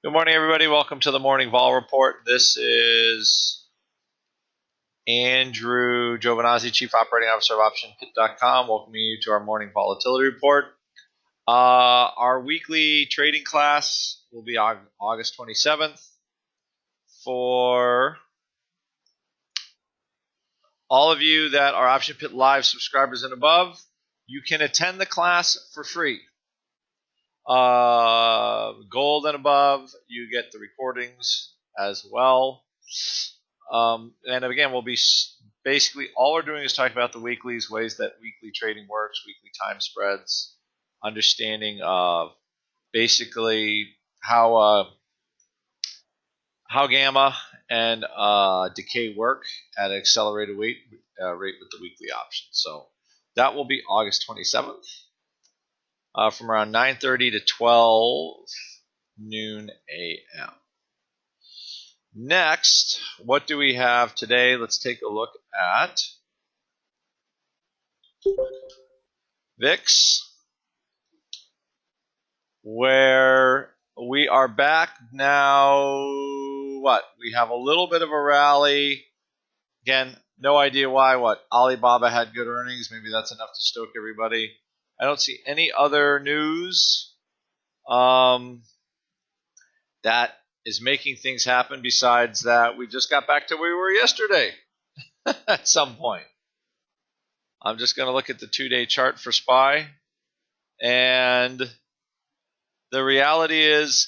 Good morning, everybody. Welcome to the Morning Vol Report. This is Andrew Giovinazzi, Chief Operating Officer of OptionPit.com, welcoming you to our Morning Volatility Report. Our weekly trading class will be August 27th. For all of you that are OptionPit Live subscribers and above, you can attend the class for free. Gold and above, you get the recordings as well. And again, we'll be basically all we're doing is talking about the weeklies, ways that weekly trading works, weekly time spreads, understanding of basically how gamma and decay work at an accelerated rate with the weekly options. So that will be August 27th. From around 9:30 to 12 noon a.m. Next, what do we have today? Let's take a look at VIX, where we are back now. We have a little bit of a rally. Again, no idea why. Alibaba had good earnings. Maybe that's enough to stoke everybody. I don't see any other news that is making things happen besides that we just got back to where we were yesterday at some point. I'm just going to look at the 2-day chart for SPY, and the reality is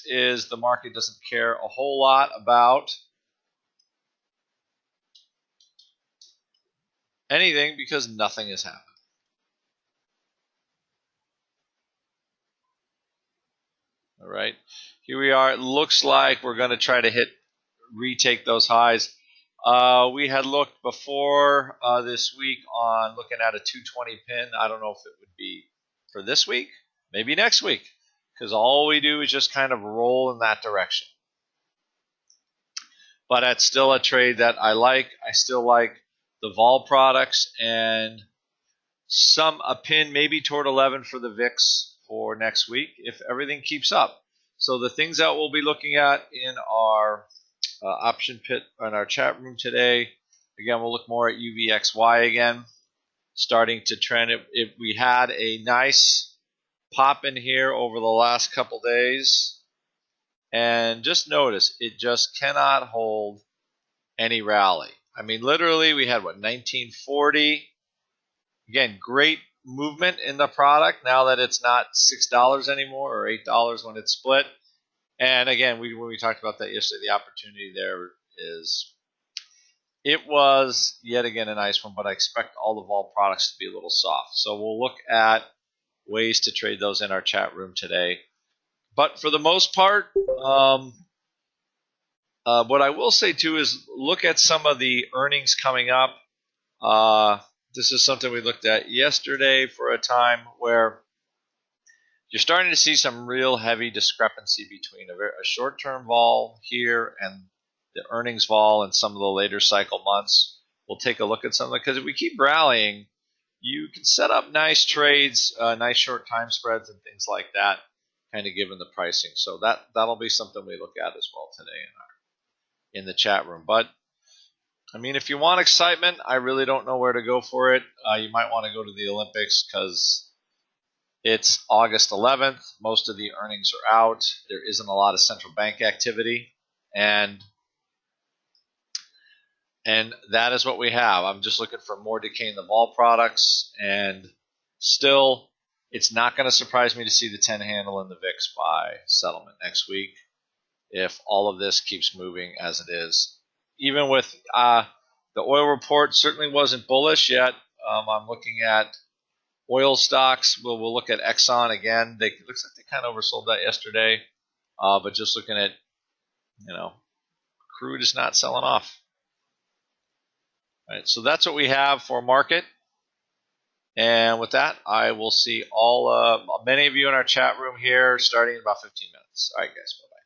the market doesn't care a whole lot about anything because nothing has happened. All right, here we are. It looks like we're going to try to retake those highs. We had looked before this week on looking at a 220 pin. I don't know if it would be for this week, maybe next week, because all we do is just kind of roll in that direction. But that's still a trade that I like. I still like the vol products and a pin maybe toward 11 for the VIX for next week if everything keeps up. So the things that we'll be looking at in our option pit in our chat room today, again, we'll look more at UVXY again, starting to trend. We had a nice pop in here over the last couple days, and just notice it just cannot hold any rally. I mean, literally, we had 1940. Again, great movement in the product now that it's not $6 anymore or $8 when it's split. And again, when we talked about that yesterday, the opportunity there is, it was yet again a nice one, but I expect all the vol products to be a little soft. So we'll look at ways to trade those in our chat room today. But for the most part, what I will say too is look at some of the earnings coming up. This is something we looked at yesterday for a time where you're starting to see some real heavy discrepancy between a short-term vol here and the earnings vol in some of the later cycle months. We'll take a look at some of it because if we keep rallying, you can set up nice trades, nice short time spreads and things like that, kind of given the pricing. So that'll be something we look at as well today in the chat room. But I mean, if you want excitement, I really don't know where to go for it. You might want to go to the Olympics because it's August 11th. Most of the earnings are out. There isn't a lot of central bank activity, and that is what we have. I'm just looking for more decay in the vol products, and still, it's not going to surprise me to see the 10 handle in the VIX by settlement next week if all of this keeps moving as it is. Even with the oil report certainly wasn't bullish yet. I'm looking at oil stocks. We'll look at Exxon again. It looks like they kind of oversold that yesterday. But just looking at, crude is not selling off. All right, so that's what we have for market. And with that, I will see many of you in our chat room here starting in about 15 minutes. All right, guys. Bye-bye.